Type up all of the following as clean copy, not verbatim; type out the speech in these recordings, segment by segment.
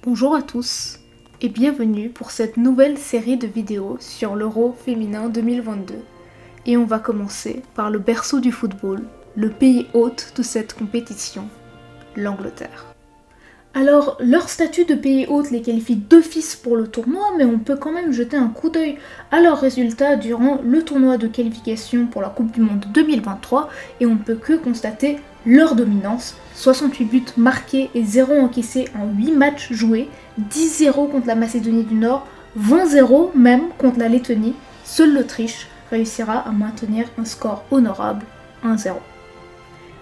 Bonjour à tous et bienvenue pour cette nouvelle série de vidéos sur l'Euro féminin 2022. Et on va commencer par le berceau du football, le pays hôte de cette compétition, l'Angleterre. Alors, leur statut de pays hôte les qualifie d'office pour le tournoi, mais on peut quand même jeter un coup d'œil à leurs résultats durant le tournoi de qualification pour la Coupe du Monde 2023, et on ne peut que constater leur dominance, 68 buts marqués et 0 encaissés en 8 matchs joués, 10-0 contre la Macédonie du Nord, 20-0 même contre la Lettonie. Seule l'Autriche réussira à maintenir un score honorable, 1-0.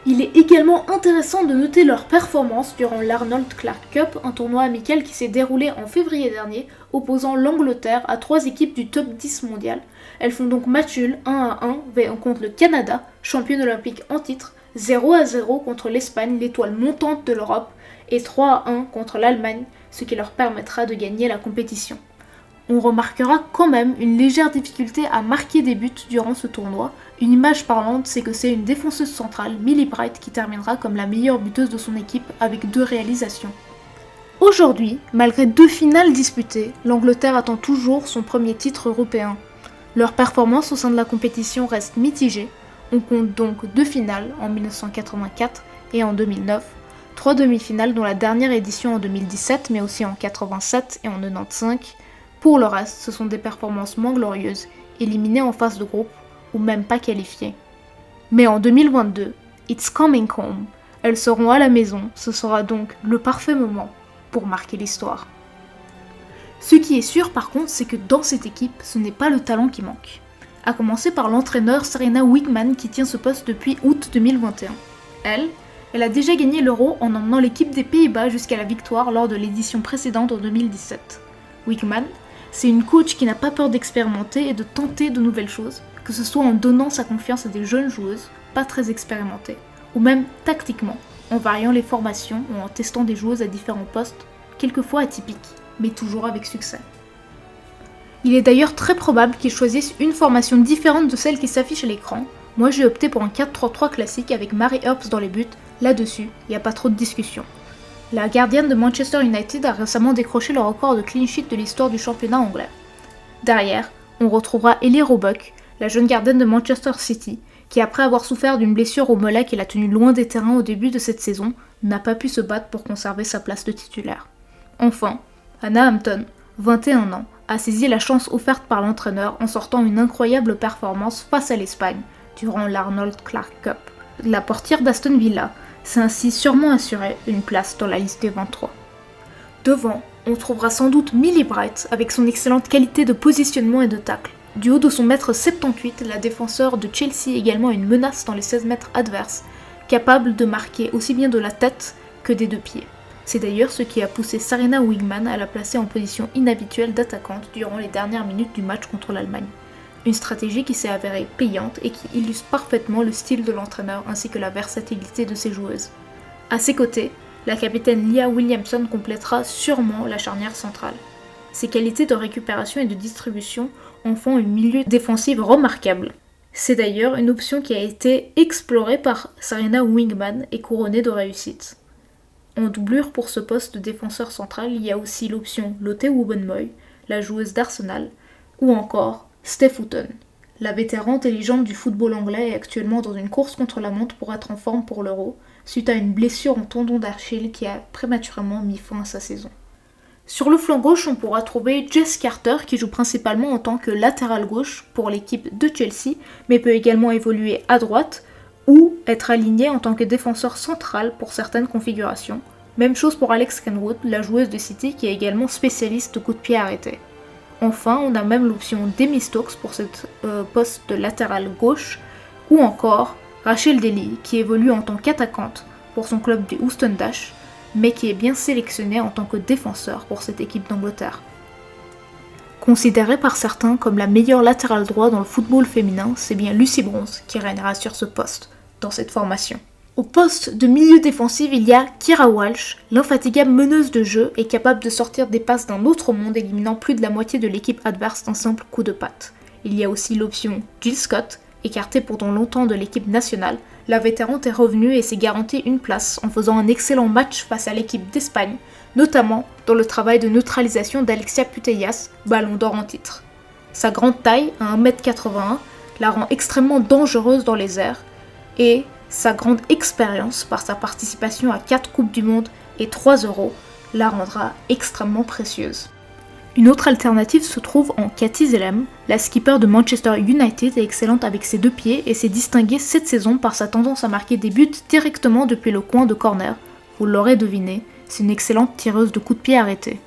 Il est également intéressant de noter leur performance durant l'Arnold Clark Cup, un tournoi amical qui s'est déroulé en février dernier, opposant l'Angleterre à 3 équipes du top 10 mondial. Elles font donc match nul 1-1 contre le Canada, championne olympique en titre, 0-0 contre l'Espagne, l'étoile montante de l'Europe, et 3-1 contre l'Allemagne, ce qui leur permettra de gagner la compétition. On remarquera quand même une légère difficulté à marquer des buts durant ce tournoi. Une image parlante, c'est que c'est une défenseuse centrale, Millie Bright, qui terminera comme la meilleure buteuse de son équipe avec 2 réalisations. Aujourd'hui, malgré 2 finales disputées, l'Angleterre attend toujours son premier titre européen. Leur performance au sein de la compétition reste mitigée. On compte donc 2 finales en 1984 et en 2009, 3 demi-finales dont la dernière édition en 2017 mais aussi en 87 et en 95. Pour le reste, ce sont des performances moins glorieuses, éliminées en phase de groupe ou même pas qualifiées. Mais en 2022, it's coming home. Elles seront à la maison, ce sera donc le parfait moment pour marquer l'histoire. Ce qui est sûr par contre, c'est que dans cette équipe, ce n'est pas le talent qui manque. À commencer par l'entraîneur Sarina Wiegman qui tient ce poste depuis août 2021. Elle a déjà gagné l'Euro en emmenant l'équipe des Pays-Bas jusqu'à la victoire lors de l'édition précédente en 2017. Wiegman, c'est une coach qui n'a pas peur d'expérimenter et de tenter de nouvelles choses, que ce soit en donnant sa confiance à des jeunes joueuses, pas très expérimentées, ou même tactiquement, en variant les formations ou en testant des joueuses à différents postes, quelquefois atypiques, mais toujours avec succès. Il est d'ailleurs très probable qu'ils choisissent une formation différente de celle qui s'affiche à l'écran. Moi j'ai opté pour un 4-3-3 classique avec Mary Earps dans les buts, là-dessus, il n'y a pas trop de discussion. La gardienne de Manchester United a récemment décroché le record de clean sheet de l'histoire du championnat anglais. Derrière, on retrouvera Ellie Roebuck, la jeune gardienne de Manchester City, qui après avoir souffert d'une blessure au mollet qui l'a tenue loin des terrains au début de cette saison, n'a pas pu se battre pour conserver sa place de titulaire. Enfin, Hannah Hampton, 21 ans, a saisi la chance offerte par l'entraîneur en sortant une incroyable performance face à l'Espagne durant l'Arnold Clark Cup. La portière d'Aston Villa s'est ainsi sûrement assuré une place dans la liste des 23. Devant, on trouvera sans doute Millie Bright avec son excellente qualité de positionnement et de tacle. Du haut de son mètre 78, la défenseur de Chelsea est également une menace dans les 16 mètres adverses, capable de marquer aussi bien de la tête que des 2 pieds. C'est d'ailleurs ce qui a poussé Sarina Wiegman à la placer en position inhabituelle d'attaquante durant les dernières minutes du match contre l'Allemagne. Une stratégie qui s'est avérée payante et qui illustre parfaitement le style de l'entraîneur ainsi que la versatilité de ses joueuses. À ses côtés, la capitaine Leah Williamson complétera sûrement la charnière centrale. Ses qualités de récupération et de distribution en font une milieu défensive remarquable. C'est d'ailleurs une option qui a été explorée par Sarina Wiegman et couronnée de réussite. En doublure pour ce poste de défenseur central, il y a aussi l'option Lotte Wubbenmoy, la joueuse d'Arsenal, ou encore Steph Houghton. La vétéran intelligente du football anglais est actuellement dans une course contre la montre pour être en forme pour l'Euro, suite à une blessure en tendon d'Achille qui a prématurément mis fin à sa saison. Sur le flanc gauche, on pourra trouver Jess Carter qui joue principalement en tant que latéral gauche pour l'équipe de Chelsea, mais peut également évoluer à droite ou être alignée en tant que défenseur central pour certaines configurations. Même chose pour Alex Kenwood, la joueuse de City qui est également spécialiste de coups de pied arrêtés. Enfin, on a même l'option Demi Stokes pour cette poste de latéral gauche, ou encore Rachel Daly qui évolue en tant qu'attaquante pour son club du Houston Dash, mais qui est bien sélectionnée en tant que défenseur pour cette équipe d'Angleterre. Considérée par certains comme la meilleure latérale droit dans le football féminin, c'est bien Lucy Bronze qui régnera sur ce poste, dans cette formation. Au poste de milieu défensif, il y a Kira Walsh, l'infatigable meneuse de jeu et capable de sortir des passes d'un autre monde, éliminant plus de la moitié de l'équipe adverse d'un simple coup de patte. Il y a aussi l'option Jill Scott, écartée pendant longtemps de l'équipe nationale, La vétérante est revenue et s'est garantie une place en faisant un excellent match face à l'équipe d'Espagne, notamment dans le travail de neutralisation d'Alexia Putellas, ballon d'or en titre. Sa grande taille, à 1m81, la rend extrêmement dangereuse dans les airs et sa grande expérience par sa participation à 4 Coupes du Monde et 3 Euros la rendra extrêmement précieuse. Une autre alternative se trouve en Katie Zelem. La skipper de Manchester United est excellente avec ses 2 pieds et s'est distinguée cette saison par sa tendance à marquer des buts directement depuis le coin de corner. Vous l'aurez deviné, c'est une excellente tireuse de coups de pied arrêtés.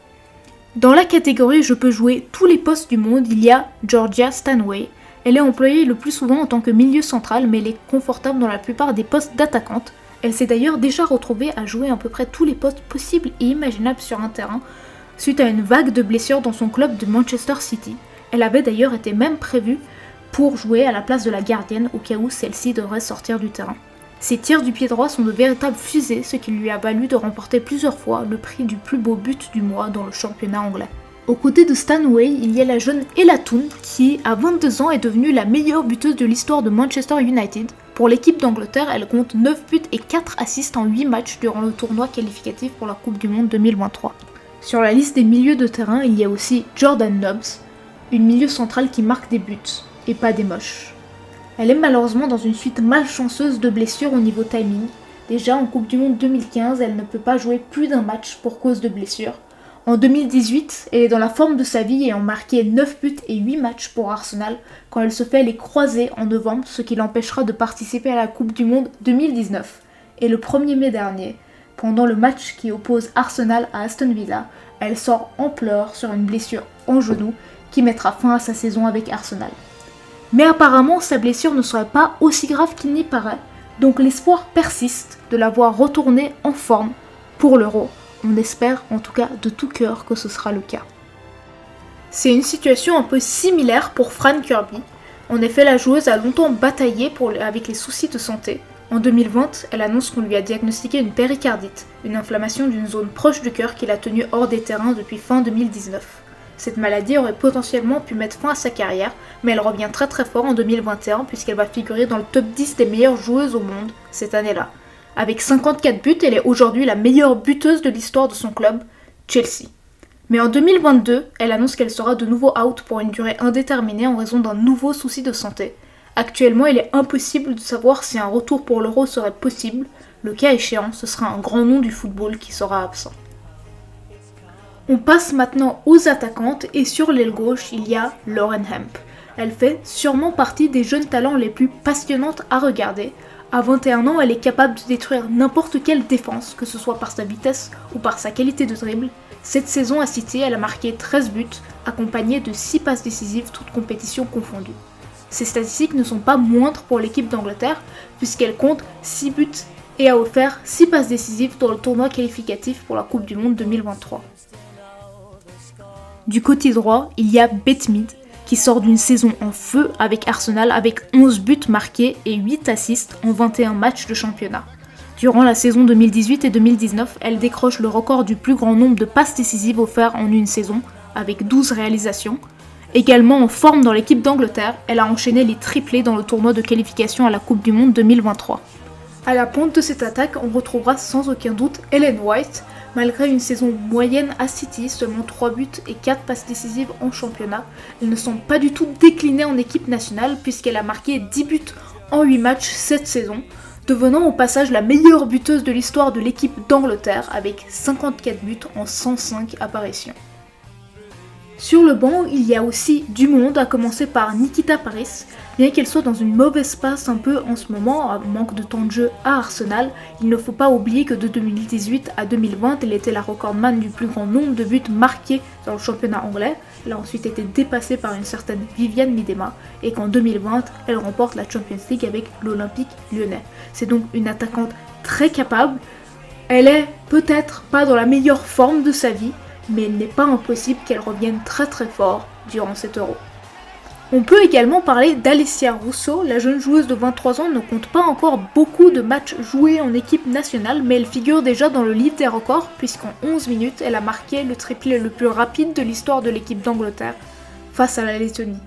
Dans la catégorie je peux jouer tous les postes du monde, il y a Georgia Stanway. Elle est employée le plus souvent en tant que milieu central, mais elle est confortable dans la plupart des postes d'attaquante. Elle s'est d'ailleurs déjà retrouvée à jouer à peu près tous les postes possibles et imaginables sur un terrain, suite à une vague de blessures dans son club de Manchester City. Elle avait d'ailleurs été même prévue pour jouer à la place de la gardienne au cas où celle-ci devrait sortir du terrain. Ses tirs du pied droit sont de véritables fusées, ce qui lui a valu de remporter plusieurs fois le prix du plus beau but du mois dans le championnat anglais. Aux côtés de Stanway, il y a la jeune Ella Toone qui, à 22 ans, est devenue la meilleure buteuse de l'histoire de Manchester United. Pour l'équipe d'Angleterre, elle compte 9 buts et 4 assists en 8 matchs durant le tournoi qualificatif pour la Coupe du Monde 2023. Sur la liste des milieux de terrain, il y a aussi Jordan Nobbs, une milieu centrale qui marque des buts, et pas des moches. Elle est malheureusement dans une suite malchanceuse de blessures au niveau timing. Déjà en Coupe du Monde 2015, elle ne peut pas jouer plus d'un match pour cause de blessures. En 2018, elle est dans la forme de sa vie ayant marqué 9 buts et 8 matchs pour Arsenal quand elle se fait les croisés en novembre, ce qui l'empêchera de participer à la Coupe du Monde 2019. Et le 1er mai dernier, pendant le match qui oppose Arsenal à Aston Villa, elle sort en pleurs sur une blessure en genou qui mettra fin à sa saison avec Arsenal. Mais apparemment, sa blessure ne serait pas aussi grave qu'il n'y paraît, donc l'espoir persiste de la voir retourner en forme pour l'Euro. On espère en tout cas de tout cœur que ce sera le cas. C'est une situation un peu similaire pour Fran Kirby. En effet, la joueuse a longtemps bataillé avec les soucis de santé. En 2020, elle annonce qu'on lui a diagnostiqué une péricardite, une inflammation d'une zone proche du cœur qui l'a tenue hors des terrains depuis fin 2019. Cette maladie aurait potentiellement pu mettre fin à sa carrière, mais elle revient très très fort en 2021 puisqu'elle va figurer dans le top 10 des meilleures joueuses au monde cette année-là. Avec 54 buts, elle est aujourd'hui la meilleure buteuse de l'histoire de son club, Chelsea. Mais en 2022, elle annonce qu'elle sera de nouveau out pour une durée indéterminée en raison d'un nouveau souci de santé. Actuellement, il est impossible de savoir si un retour pour l'Euro serait possible. Le cas échéant, ce sera un grand nom du football qui sera absent. On passe maintenant aux attaquantes et sur l'aile gauche, il y a Lauren Hemp. Elle fait sûrement partie des jeunes talents les plus passionnantes à regarder. À 21 ans, elle est capable de détruire n'importe quelle défense, que ce soit par sa vitesse ou par sa qualité de dribble. Cette saison à City, elle a marqué 13 buts, accompagnée de 6 passes décisives, toutes compétitions confondues. Ces statistiques ne sont pas moindres pour l'équipe d'Angleterre, puisqu'elle compte 6 buts et a offert 6 passes décisives dans le tournoi qualificatif pour la Coupe du Monde 2023. Du côté droit, il y a Beth Mead, qui sort d'une saison en feu avec Arsenal avec 11 buts marqués et 8 assists en 21 matchs de championnat. Durant la saison 2018 et 2019, elle décroche le record du plus grand nombre de passes décisives offertes en une saison, avec 12 réalisations. Également en forme dans l'équipe d'Angleterre, elle a enchaîné les triplés dans le tournoi de qualification à la Coupe du Monde 2023. À la pointe de cette attaque, on retrouvera sans aucun doute Ellen White. Malgré une saison moyenne à City, seulement 3 buts et 4 passes décisives en championnat, elle ne semble pas du tout déclinée en équipe nationale puisqu'elle a marqué 10 buts en 8 matchs cette saison, devenant au passage la meilleure buteuse de l'histoire de l'équipe d'Angleterre avec 54 buts en 105 apparitions. Sur le banc, il y a aussi du monde, à commencer par Nikita Parris. Bien qu'elle soit dans une mauvaise passe un peu en ce moment, à manque de temps de jeu à Arsenal, il ne faut pas oublier que de 2018 à 2020, elle était la recordman du plus grand nombre de buts marqués dans le championnat anglais. Elle a ensuite été dépassée par une certaine Viviane Miedema et qu'en 2020, elle remporte la Champions League avec l'Olympique lyonnais. C'est donc une attaquante très capable. Elle est peut-être pas dans la meilleure forme de sa vie, mais il n'est pas impossible qu'elle revienne très très fort durant cet Euro. On peut également parler d'Alessia Russo. La jeune joueuse de 23 ans ne compte pas encore beaucoup de matchs joués en équipe nationale, mais elle figure déjà dans le livre des records puisqu'en 11 minutes, elle a marqué le triplé le plus rapide de l'histoire de l'équipe d'Angleterre face à la Lettonie.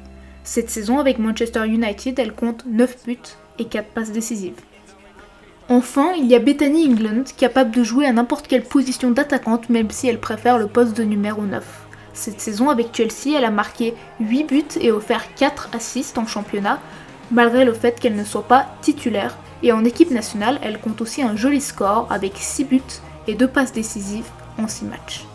Cette saison avec Manchester United, elle compte 9 buts et 4 passes décisives. Enfin, il y a Bethany England, capable de jouer à n'importe quelle position d'attaquante même si elle préfère le poste de numéro 9. Cette saison avec Chelsea, elle a marqué 8 buts et offert 4 assists en championnat, malgré le fait qu'elle ne soit pas titulaire. Et en équipe nationale, elle compte aussi un joli score avec 6 buts et 2 passes décisives en 6 matchs.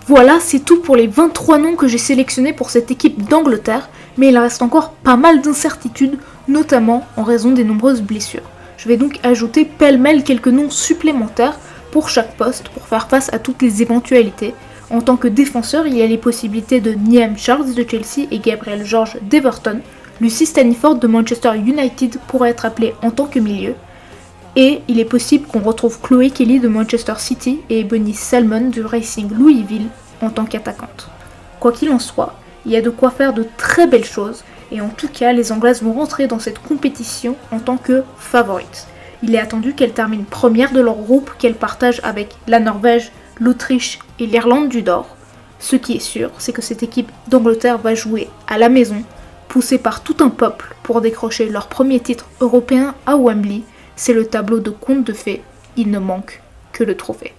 Voilà, c'est tout pour les 23 noms que j'ai sélectionnés pour cette équipe d'Angleterre, mais il reste encore pas mal d'incertitudes, notamment en raison des nombreuses blessures. Je vais donc ajouter pêle-mêle quelques noms supplémentaires pour chaque poste pour faire face à toutes les éventualités. En tant que défenseur, il y a les possibilités de Niamh Charles de Chelsea et Gabriel George d'Everton. Lucy Staniford de Manchester United pourrait être appelée en tant que milieu. Et il est possible qu'on retrouve Chloé Kelly de Manchester City et Ebony Salmon du Racing Louisville en tant qu'attaquante. Quoi qu'il en soit, il y a de quoi faire de très belles choses, et en tout cas, les Anglaises vont rentrer dans cette compétition en tant que favorites. Il est attendu qu'elles terminent première de leur groupe qu'elles partagent avec la Norvège, l'Autriche et l'Irlande du Nord. Ce qui est sûr, c'est que cette équipe d'Angleterre va jouer à la maison, poussée par tout un peuple pour décrocher leur premier titre européen à Wembley. C'est le tableau de contes de fées, il ne manque que le trophée.